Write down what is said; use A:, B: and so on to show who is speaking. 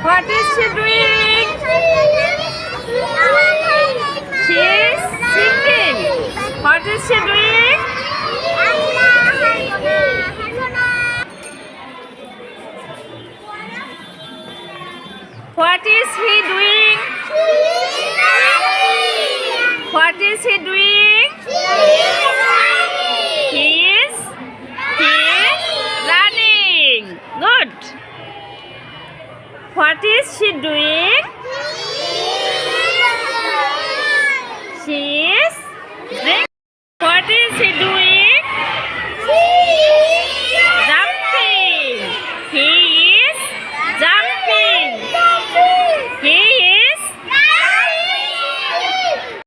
A: What is she doing? She is singing. What is she doing? What is he doing? What is he doing? He is running. Good. What is she doing?